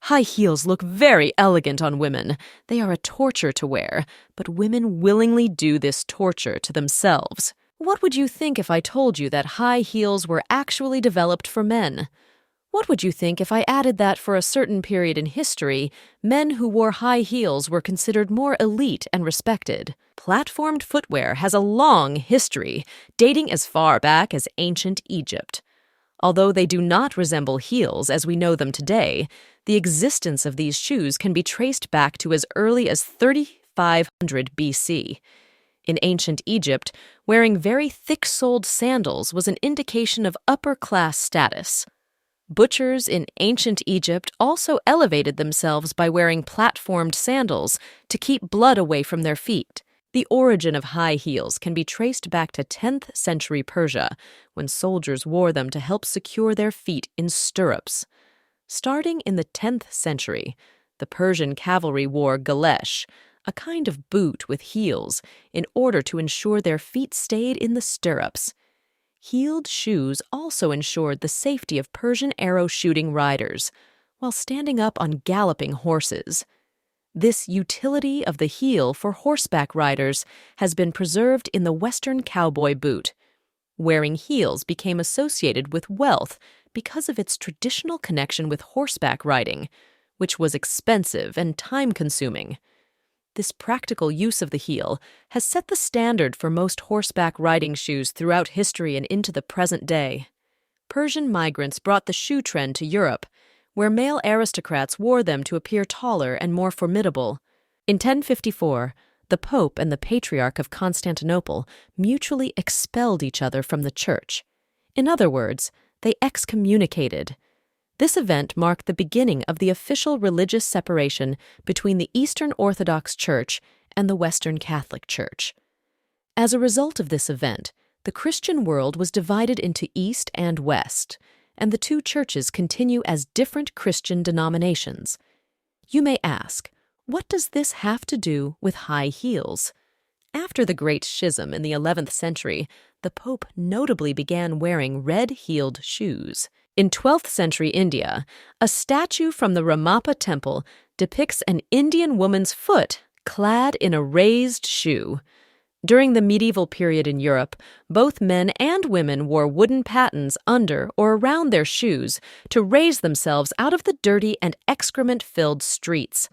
High heels look very elegant on women. They are a torture to wear, but women willingly do this torture to themselves. What would you think if I told you that high heels were actually developed for men? What would you think if I added that for a certain period in history, men who wore high heels were considered more elite and respected? Platformed footwear has a long history, dating as far back as ancient Egypt. Although they do not resemble heels as we know them today, the existence of these shoes can be traced back to as early as 3500 BC. In ancient Egypt, wearing very thick-soled sandals was an indication of upper-class status. Butchers in ancient Egypt also elevated themselves by wearing platformed sandals to keep blood away from their feet. The origin of high heels can be traced back to 10th century Persia, when soldiers wore them to help secure their feet in stirrups. Starting in the 10th century, the Persian cavalry wore galesh, a kind of boot with heels, in order to ensure their feet stayed in the stirrups. Heeled shoes also ensured the safety of Persian arrow-shooting riders, while standing up on galloping horses. This utility of the heel for horseback riders has been preserved in the Western cowboy boot. Wearing heels became associated with wealth because of its traditional connection with horseback riding, which was expensive and time-consuming. This practical use of the heel has set the standard for most horseback riding shoes throughout history and into the present day. Persian migrants brought the shoe trend to Europe, where male aristocrats wore them to appear taller and more formidable. In 1054, the Pope and the Patriarch of Constantinople mutually expelled each other from the church. In other words, they excommunicated. This event marked the beginning of the official religious separation between the Eastern Orthodox Church and the Western Catholic Church. As a result of this event, the Christian world was divided into East and West, and the two churches continue as different Christian denominations. You may ask, what does this have to do with high heels? After the Great Schism in the 11th century, the Pope notably began wearing red-heeled shoes. In 12th century India, a statue from the Ramappa temple depicts an Indian woman's foot clad in a raised shoe. During the medieval period in Europe, both men and women wore wooden pattens under or around their shoes to raise themselves out of the dirty and excrement-filled streets.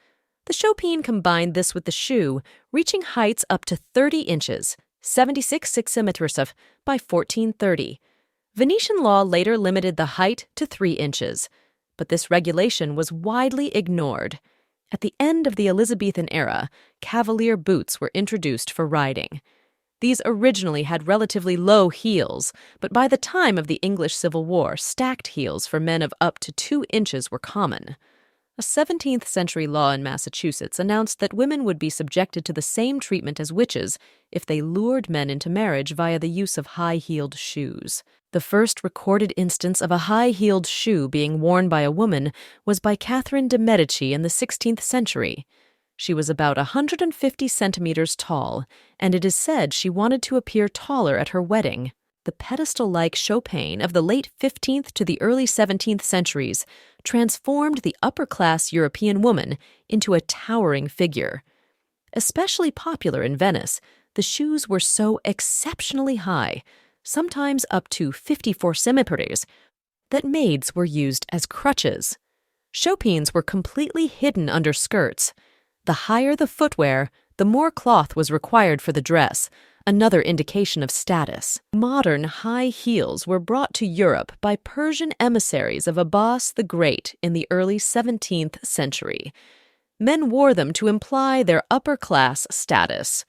The Chopin combined this with the shoe, reaching heights up to 30 inches, 76 centimeters by 1430. Venetian law later limited the height to 3 inches, but this regulation was widely ignored. At the end of the Elizabethan era, cavalier boots were introduced for riding. These originally had relatively low heels, but by the time of the English Civil War, stacked heels for men of up to 2 inches were common. A 17th century law in Massachusetts announced that women would be subjected to the same treatment as witches if they lured men into marriage via the use of high-heeled shoes. The first recorded instance of a high-heeled shoe being worn by a woman was by Catherine de' Medici in the 16th century. She was about 150 centimeters tall, and it is said she wanted to appear taller at her wedding. The pedestal-like Chopin of the late 15th to the early 17th centuries transformed the upper-class European woman into a towering figure. Especially popular in Venice, the shoes were so exceptionally high, sometimes up to 54 centimeters, that maids were used as crutches. Chopins were completely hidden under skirts. The higher the footwear, the more cloth was required for the dress, another indication of status. Modern high heels were brought to Europe by Persian emissaries of Abbas the Great in the early 17th century. Men wore them to imply their upper-class status.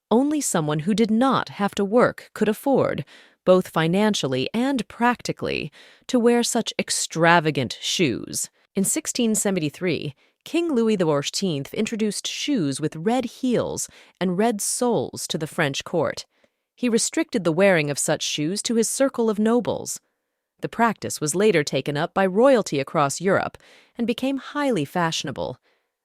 Only someone who did not have to work could afford, both financially and practically, to wear such extravagant shoes. In 1673, King Louis XIV introduced shoes with red heels and red soles to the French court. He restricted the wearing of such shoes to his circle of nobles. The practice was later taken up by royalty across Europe and became highly fashionable.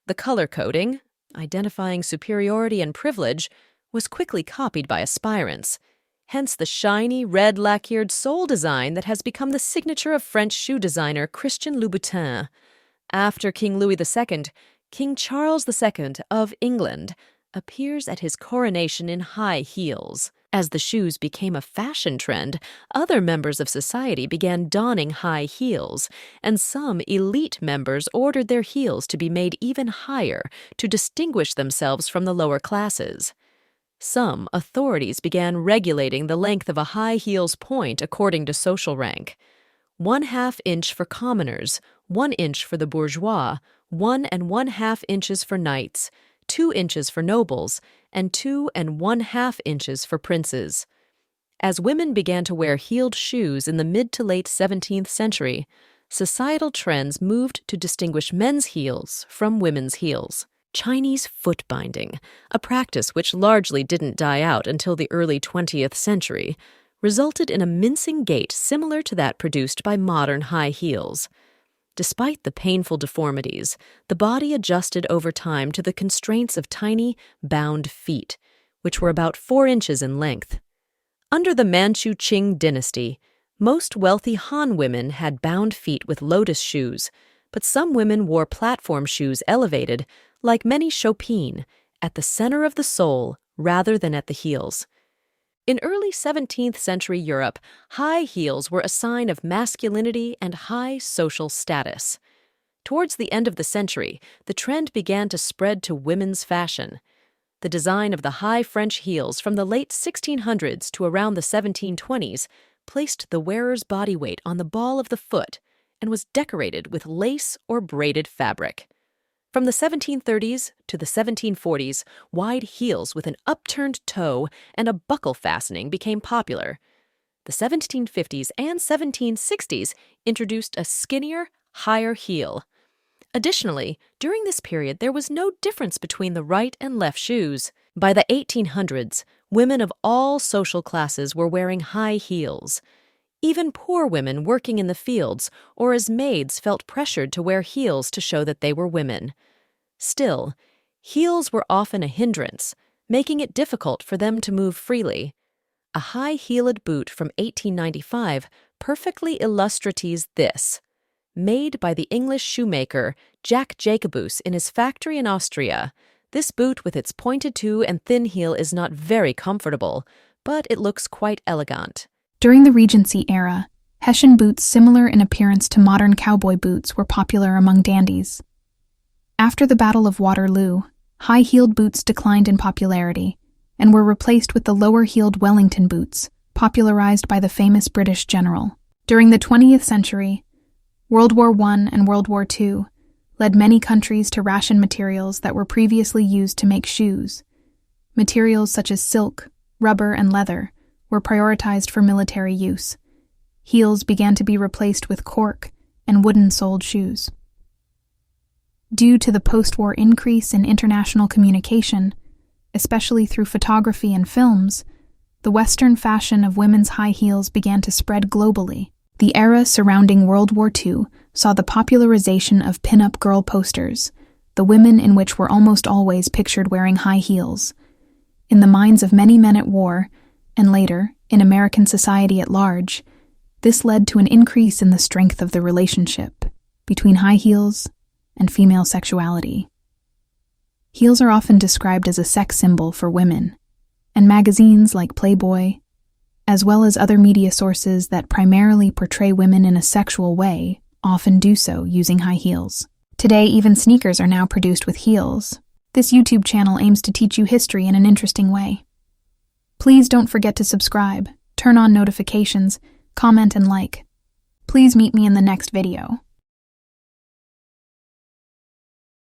The color coding, identifying superiority and privilege, was quickly copied by aspirants. Hence the shiny, red lacquered sole design that has become the signature of French shoe designer Christian Louboutin. After King Louis II, King Charles II of England appears at his coronation in high heels. As the shoes became a fashion trend, other members of society began donning high heels, and some elite members ordered their heels to be made even higher to distinguish themselves from the lower classes. Some authorities began regulating the length of a high heel's point according to social rank. 1/2 inch for commoners, 1 inch for the bourgeois, 1 1/2 inches for knights, 2 inches for nobles, and 2 1/2 inches for princes. As women began to wear heeled shoes in the mid to late 17th century, societal trends moved to distinguish men's heels from women's heels. Chinese foot binding, a practice which largely didn't die out until the early 20th century, resulted in a mincing gait similar to that produced by modern high heels. Despite the painful deformities, the body adjusted over time to the constraints of tiny, bound feet, which were about 4 inches in length. Under the Manchu Qing dynasty, most wealthy Han women had bound feet with lotus shoes, but some women wore platform shoes elevated, like many Chopin, at the center of the sole rather than at the heels. In early 17th century Europe, high heels were a sign of masculinity and high social status. Towards the end of the century, the trend began to spread to women's fashion. The design of the high French heels from the late 1600s to around the 1720s placed the wearer's body weight on the ball of the foot and was decorated with lace or braided fabric. From the 1730s to the 1740s, wide heels with an upturned toe and a buckle fastening became popular. The 1750s and 1760s introduced a skinnier, higher heel. Additionally, during this period, there was no difference between the right and left shoes. By the 1800s, women of all social classes were wearing high heels. Even poor women working in the fields or as maids felt pressured to wear heels to show that they were women. Still, heels were often a hindrance, making it difficult for them to move freely. A high-heeled boot from 1895 perfectly illustrates this. Made by the English shoemaker Jack Jacobus in his factory in Austria, this boot with its pointed toe and thin heel is not very comfortable, but it looks quite elegant. During the Regency era, Hessian boots similar in appearance to modern cowboy boots were popular among dandies. After the Battle of Waterloo, high-heeled boots declined in popularity and were replaced with the lower-heeled Wellington boots, popularized by the famous British general. During the 20th century, World War I and World War II led many countries to ration materials that were previously used to make shoes. Materials such as silk, rubber, and leather were prioritized for military use. Heels began to be replaced with cork and wooden-soled shoes. Due to the post-war increase in international communication, especially through photography and films, the Western fashion of women's high heels began to spread globally. The era surrounding World War II saw the popularization of pin-up girl posters, the women in which were almost always pictured wearing high heels. In the minds of many men at war, and later, in American society at large, this led to an increase in the strength of the relationship between high heels and female sexuality. Heels are often described as a sex symbol for women, and magazines like Playboy, as well as other media sources that primarily portray women in a sexual way, often do so using high heels. Today, even sneakers are now produced with heels. This YouTube channel aims to teach you history in an interesting way. Please don't forget to subscribe, turn on notifications, comment, and like. Please meet me in the next video.